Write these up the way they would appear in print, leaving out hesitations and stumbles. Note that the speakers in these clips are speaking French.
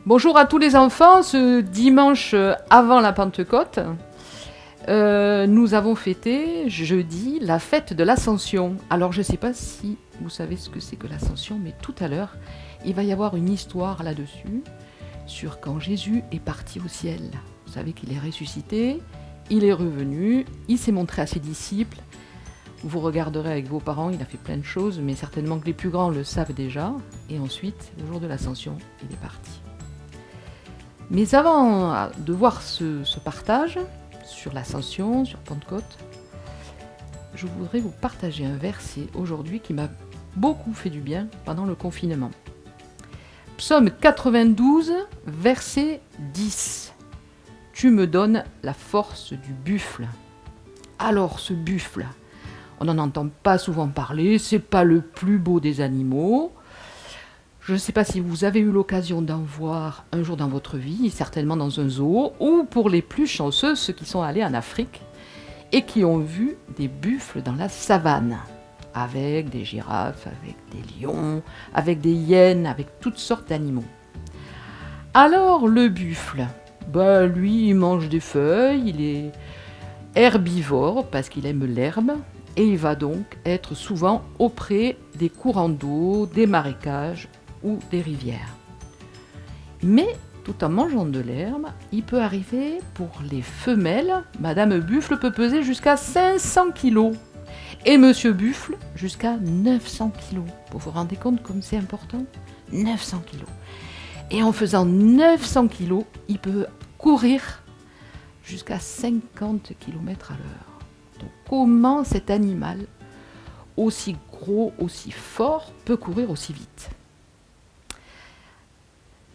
Bonjour à tous les enfants, ce dimanche avant la Pentecôte, nous avons fêté jeudi la fête de l'Ascension. Alors je ne sais pas si vous savez ce que c'est que l'Ascension, mais tout à l'heure, il va y avoir une histoire là-dessus, sur quand Jésus est parti au ciel. Vous savez qu'il est ressuscité, il est revenu, il s'est montré à ses disciples. Vous regarderez avec vos parents, il a fait plein de choses, mais certainement que les plus grands le savent déjà. Et ensuite, le jour de l'Ascension, il est parti. Mais avant de voir ce partage sur l'Ascension, sur Pentecôte, je voudrais vous partager un verset aujourd'hui qui m'a beaucoup fait du bien pendant le confinement. Psaume 92, verset 10. Tu me donnes la force du buffle. Alors ce buffle, on n'en entend pas souvent parler, c'est pas le plus beau des animaux. Je ne sais pas si vous avez eu l'occasion d'en voir un jour dans votre vie, certainement dans un zoo, ou pour les plus chanceux, ceux qui sont allés en Afrique et qui ont vu des buffles dans la savane, avec des girafes, avec des lions, avec des hyènes, avec toutes sortes d'animaux. Alors le buffle, lui il mange des feuilles, il est herbivore parce qu'il aime l'herbe, et il va donc être souvent auprès des courants d'eau, des marécages, ou des rivières. Mais, tout en mangeant de l'herbe, il peut arriver pour les femelles, Madame Buffle peut peser jusqu'à 500 kg et Monsieur Buffle jusqu'à 900 kg. Vous vous rendez compte comme c'est important ? 900 kg. Et en faisant 900 kg, il peut courir jusqu'à 50 km à l'heure. Donc comment cet animal, aussi gros, aussi fort, peut courir aussi vite ?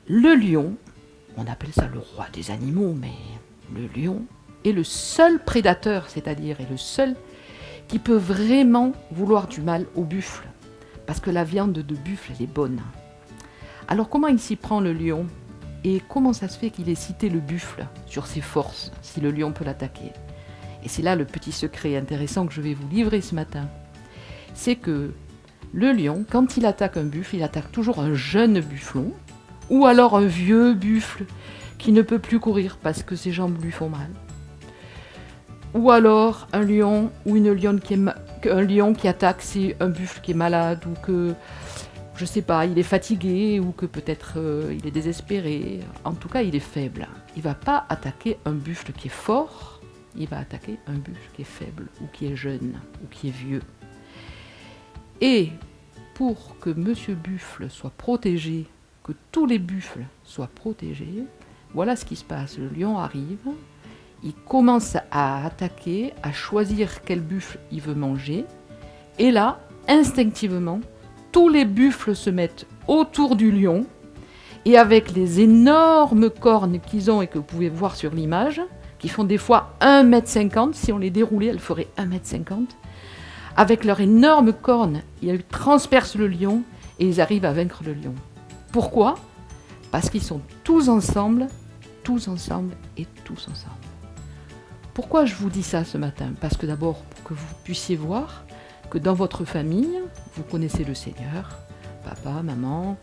Le lion, on appelle ça le roi des animaux, mais le lion est le seul prédateur, c'est-à-dire est le seul qui peut vraiment vouloir du mal au buffle, parce que la viande de buffle, elle est bonne. Alors comment il s'y prend le lion ? Et comment ça se fait qu'il ait cité le buffle sur ses forces, si le lion peut l'attaquer ? Et c'est là le petit secret intéressant que je vais vous livrer ce matin. C'est que le lion, quand il attaque un buffle, il attaque toujours un jeune bufflon, ou alors un vieux buffle qui ne peut plus courir parce que ses jambes lui font mal. Ou alors un lion ou une lionne un lion qui attaque, c'est un buffle qui est malade ou que, je sais pas, il est fatigué ou que peut-être il est désespéré. En tout cas, il est faible. Il va pas attaquer un buffle qui est fort, il va attaquer un buffle qui est faible ou qui est jeune ou qui est vieux. Et pour que Monsieur Buffle soit protégé, que tous les buffles soient protégés, voilà ce qui se passe. Le lion arrive, il commence à attaquer, à choisir quel buffle il veut manger, et là, instinctivement, tous les buffles se mettent autour du lion, et avec les énormes cornes qu'ils ont et que vous pouvez voir sur l'image, qui font des fois 1,50 m, si on les déroulait, elles feraient 1,50 m, avec leurs énormes cornes, ils transpercent le lion, et ils arrivent à vaincre le lion. Pourquoi ? Parce qu'ils sont tous ensemble et tous ensemble. Pourquoi je vous dis ça ce matin ? Parce que d'abord, pour que vous puissiez voir que dans votre famille, vous connaissez le Seigneur, papa, maman,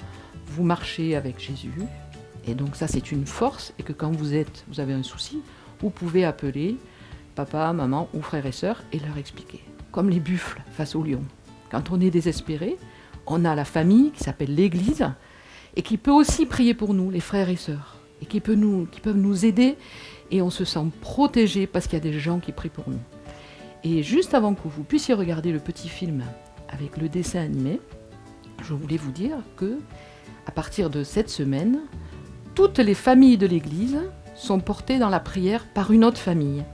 vous marchez avec Jésus, et donc ça c'est une force, et que quand vous avez un souci, vous pouvez appeler papa, maman ou frères et sœurs et leur expliquer. Comme les buffles face au lion. Quand on est désespéré, on a la famille qui s'appelle l'Église, et qui peut aussi prier pour nous, les frères et sœurs, et qui peuvent nous aider, et on se sent protégé parce qu'il y a des gens qui prient pour nous. Et juste avant que vous puissiez regarder le petit film avec le dessin animé, je voulais vous dire que, à partir de cette semaine, toutes les familles de l'Église sont portées dans la prière par une autre famille.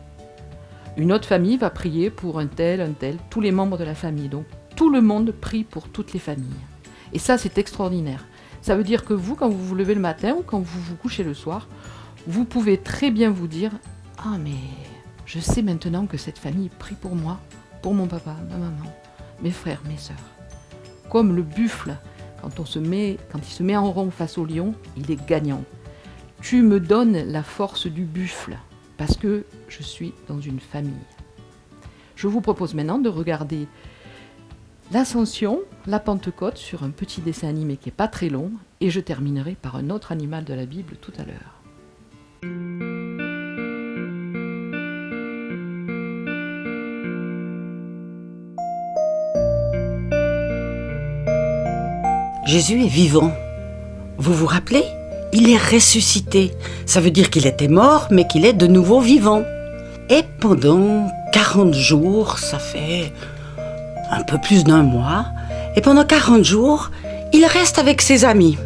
Une autre famille va prier pour un tel, tous les membres de la famille. Donc tout le monde prie pour toutes les familles. Et ça, c'est extraordinaire. Ça veut dire que vous, quand vous vous levez le matin ou quand vous vous couchez le soir, vous pouvez très bien vous dire « Ah, mais je sais maintenant que cette famille prie pour moi, pour mon papa, ma maman, mes frères, mes sœurs. » Comme le buffle, quand il se met en rond face au lion, il est gagnant. Tu me donnes la force du buffle parce que je suis dans une famille. Je vous propose maintenant de regarder l'Ascension la Pentecôte sur un petit dessin animé qui n'est pas très long, et je terminerai par un autre animal de la Bible tout à l'heure. Jésus est vivant. Vous vous rappelez ? Il est ressuscité. Ça veut dire qu'il était mort, mais qu'il est de nouveau vivant. Et pendant 40 jours, ça fait un peu plus d'un mois, et pendant 40 jours, il reste avec ses amis.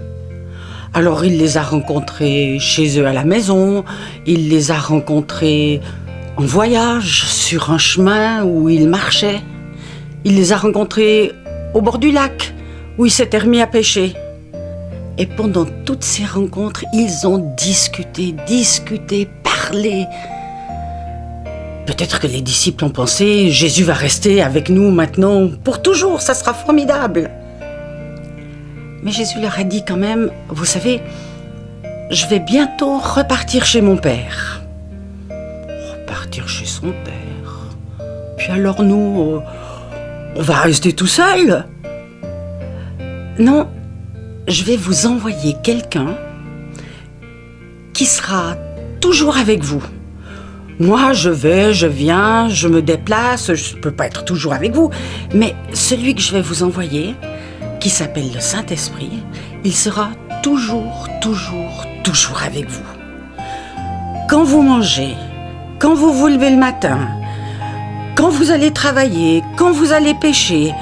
Alors il les a rencontrés chez eux à la maison, il les a rencontrés en voyage, sur un chemin où il marchait. Il les a rencontrés au bord du lac, où il s'était remis à pêcher. Et pendant toutes ces rencontres, ils ont discuté, parlé. Peut-être que les disciples ont pensé, Jésus va rester avec nous maintenant pour toujours, ça sera formidable. Mais Jésus leur a dit quand même, vous savez, je vais bientôt repartir chez mon Père. Repartir chez son Père. Puis alors nous, on va rester tout seuls. Non, je vais vous envoyer quelqu'un qui sera toujours avec vous. Moi, je vais, je viens, je me déplace, je ne peux pas être toujours avec vous, mais celui que je vais vous envoyer, qui s'appelle le Saint-Esprit, il sera toujours avec vous. Quand vous mangez, quand vous vous levez le matin, quand vous allez travailler, quand vous allez pêcher,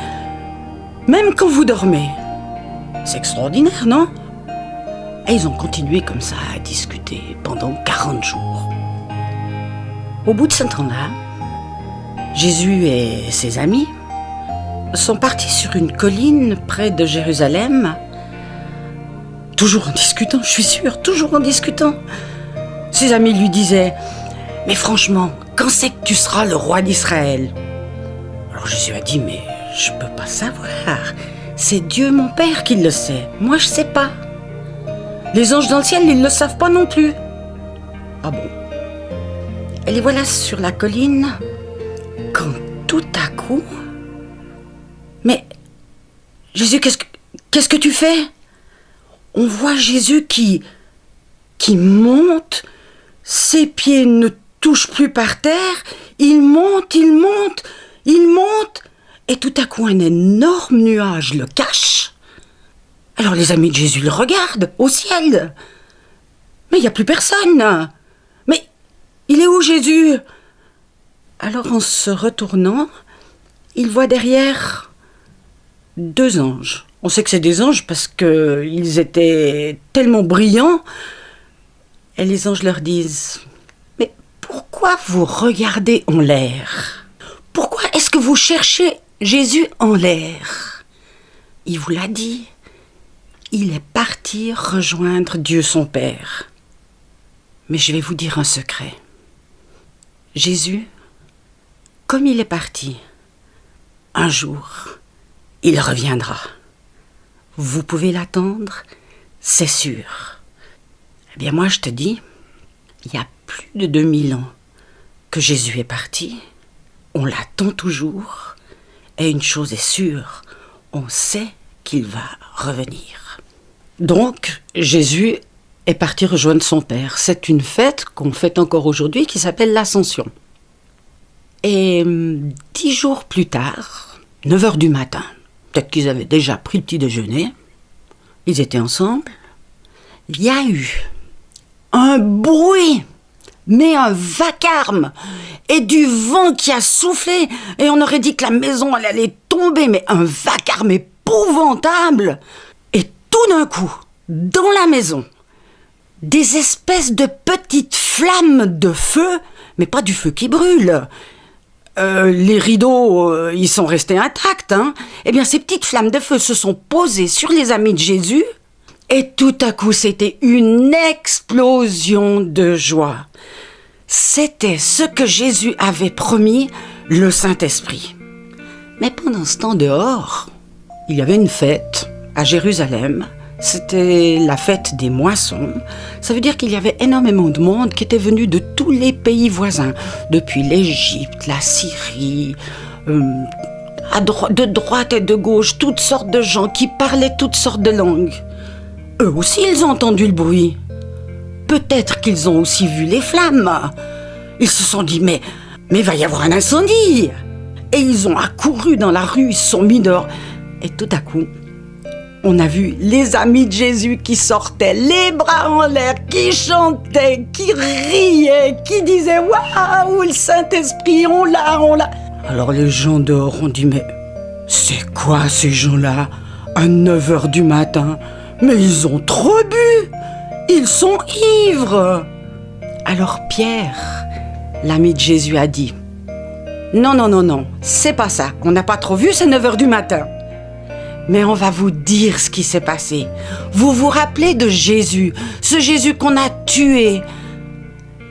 même quand vous dormez. C'est extraordinaire, non ? Et ils ont continué comme ça à discuter pendant 40 jours. Au bout de ce temps-là, Jésus et ses amis sont partis sur une colline près de Jérusalem, toujours en discutant, je suis sûre, toujours en discutant. Ses amis lui disaient « Mais franchement, quand c'est que tu seras le roi d'Israël ?» Alors Jésus a dit « Mais je peux pas savoir, c'est Dieu mon Père qui le sait, moi je sais pas. Les anges dans le ciel, ils le savent pas non plus. » Ah bon ? Et les voilà sur la colline, quand tout à coup... Mais, Jésus, qu'est-ce que tu fais ? On voit Jésus qui monte, ses pieds ne touchent plus par terre, il monte, et tout à coup un énorme nuage le cache. Alors les amis de Jésus le regardent au ciel. Mais il n'y a plus personne. Mais il est où Jésus ? Alors en se retournant, il voit derrière 2 anges. On sait que c'est des anges parce qu'ils étaient tellement brillants. Et les anges leur disent « Mais pourquoi vous regardez en l'air ? Pourquoi est-ce que vous cherchez Jésus en l'air ? Il vous l'a dit. Il est parti rejoindre Dieu son Père. Mais je vais vous dire un secret. Jésus, comme il est parti, un jour, il reviendra. Vous pouvez l'attendre, c'est sûr. Eh bien moi je te dis, il y a plus de 2000 ans que Jésus est parti, on l'attend toujours, et une chose est sûre, on sait qu'il va revenir. Donc Jésus est parti rejoindre son Père. C'est une fête qu'on fête encore aujourd'hui qui s'appelle l'Ascension. Et 10 jours plus tard, 9h du matin, peut-être qu'ils avaient déjà pris le petit déjeuner, ils étaient ensemble, il y a eu un bruit, mais un vacarme, et du vent qui a soufflé, et on aurait dit que la maison elle allait tomber, mais un vacarme épouvantable. Et tout d'un coup, dans la maison, des espèces de petites flammes de feu, mais pas du feu qui brûle. Les rideaux, ils sont restés intacts, hein. Eh bien, ces petites flammes de feu se sont posées sur les amis de Jésus, et tout à coup, c'était une explosion de joie. C'était ce que Jésus avait promis, le Saint-Esprit. Mais pendant ce temps dehors, il y avait une fête à Jérusalem. C'était la fête des moissons. Ça veut dire qu'il y avait énormément de monde qui était venu de tous les pays voisins, depuis l'Égypte, la Syrie, de droite et de gauche, toutes sortes de gens qui parlaient toutes sortes de langues. Eux aussi, ils ont entendu le bruit. Peut-être qu'ils ont aussi vu les flammes. Ils se sont dit, mais il va y avoir un incendie. Et ils ont accouru dans la rue, ils se sont mis dehors. Et tout à coup, on a vu les amis de Jésus qui sortaient, les bras en l'air, qui chantaient, qui riaient, qui disaient « Waouh, le Saint-Esprit, on l'a !» Alors les gens dehors ont dit « Mais c'est quoi ces gens-là à 9h du matin? Mais ils ont trop bu! Ils sont ivres !» Alors Pierre, l'ami de Jésus, a dit « Non, c'est pas ça. On n'a pas trop vu, c'est 9h du matin. » Mais on va vous dire ce qui s'est passé. Vous vous rappelez de Jésus, ce Jésus qu'on a tué?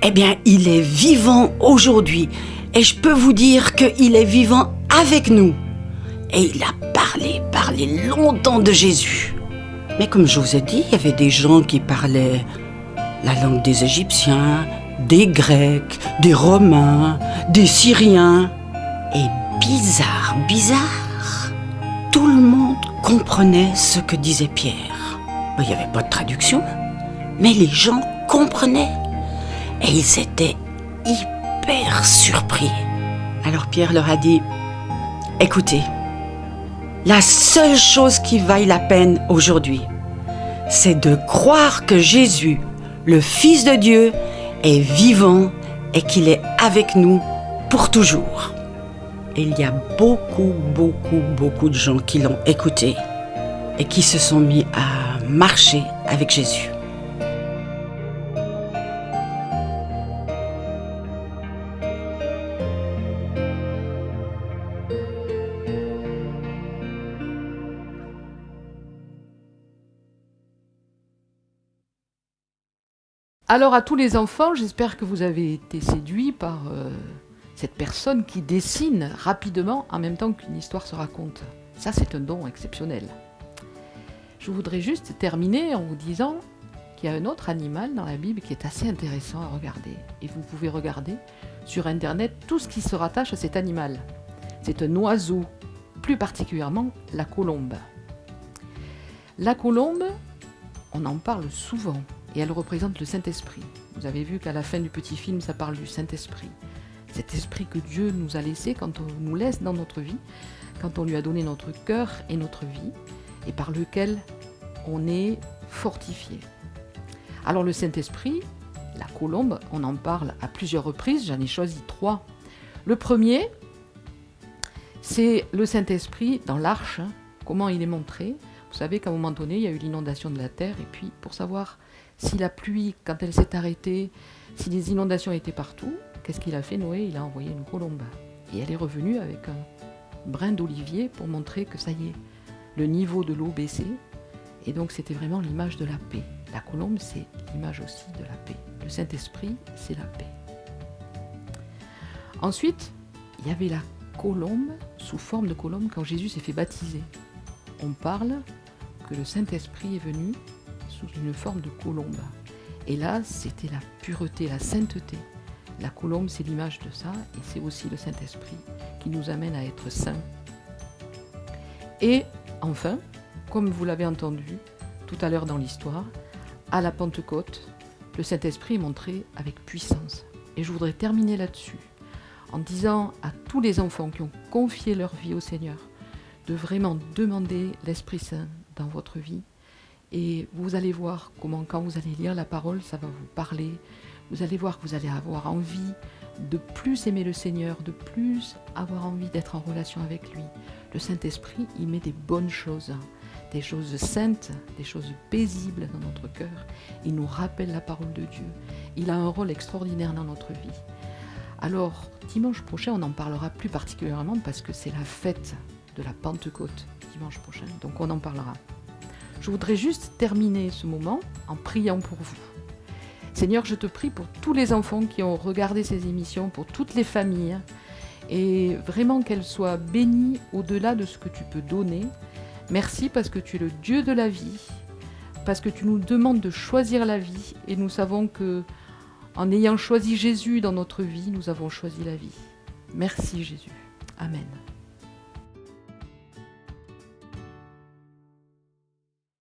Eh bien, il est vivant aujourd'hui. Et je peux vous dire qu'il est vivant avec nous. Et il a parlé longtemps de Jésus. Mais comme je vous ai dit, il y avait des gens qui parlaient la langue des Égyptiens, des Grecs, des Romains, des Syriens. Et bizarre, tout le monde comprenait ce que disait Pierre. Il n'y avait pas de traduction, mais les gens comprenaient. Et ils étaient hyper surpris. Alors Pierre leur a dit « Écoutez, la seule chose qui vaille la peine aujourd'hui, c'est de croire que Jésus, le Fils de Dieu, est vivant et qu'il est avec nous pour toujours. » Et il y a beaucoup de gens qui l'ont écouté et qui se sont mis à marcher avec Jésus. Alors à tous les enfants, j'espère que vous avez été séduits par cette personne qui dessine rapidement en même temps qu'une histoire se raconte. Ça, c'est un don exceptionnel. Je voudrais juste terminer en vous disant qu'il y a un autre animal dans la Bible qui est assez intéressant à regarder. Et vous pouvez regarder sur Internet tout ce qui se rattache à cet animal. C'est un oiseau, plus particulièrement la colombe. La colombe, on en parle souvent et elle représente le Saint-Esprit. Vous avez vu qu'à la fin du petit film, ça parle du Saint-Esprit. Cet esprit que Dieu nous a laissé quand on nous laisse dans notre vie, quand on lui a donné notre cœur et notre vie, et par lequel on est fortifié. Alors le Saint-Esprit, la colombe, on en parle à plusieurs reprises, j'en ai choisi 3. Le premier, c'est le Saint-Esprit dans l'arche, comment il est montré. Vous savez qu'à un moment donné, il y a eu l'inondation de la terre, et puis pour savoir si la pluie, quand elle s'est arrêtée, si les inondations étaient partout, qu'est-ce qu'il a fait Noé? Il a envoyé une colombe. Et elle est revenue avec un brin d'olivier pour montrer que ça y est, le niveau de l'eau baissait. Et donc c'était vraiment l'image de la paix. La colombe, c'est l'image aussi de la paix. Le Saint-Esprit, c'est la paix. Ensuite, il y avait la colombe, sous forme de colombe, quand Jésus s'est fait baptiser. On parle que le Saint-Esprit est venu sous une forme de colombe. Et là, c'était la pureté, la sainteté. La colombe, c'est l'image de ça, et c'est aussi le Saint-Esprit qui nous amène à être saints. Et enfin, comme vous l'avez entendu tout à l'heure dans l'histoire, à la Pentecôte, le Saint-Esprit est montré avec puissance. Et je voudrais terminer là-dessus, en disant à tous les enfants qui ont confié leur vie au Seigneur, de vraiment demander l'Esprit Saint dans votre vie. Et vous allez voir comment, quand vous allez lire la parole, ça va vous parler. Vous allez voir que vous allez avoir envie de plus aimer le Seigneur, de plus avoir envie d'être en relation avec lui. Le Saint-Esprit, il met des bonnes choses, des choses saintes, des choses paisibles dans notre cœur. Il nous rappelle la parole de Dieu. Il a un rôle extraordinaire dans notre vie. Alors, dimanche prochain, on en parlera plus particulièrement parce que c'est la fête de la Pentecôte, dimanche prochain. Donc on en parlera. Je voudrais juste terminer ce moment en priant pour vous. Seigneur, je te prie pour tous les enfants qui ont regardé ces émissions, pour toutes les familles, et vraiment qu'elles soient bénies au-delà de ce que tu peux donner. Merci parce que tu es le Dieu de la vie, parce que tu nous demandes de choisir la vie, et nous savons que en ayant choisi Jésus dans notre vie, nous avons choisi la vie. Merci Jésus. Amen.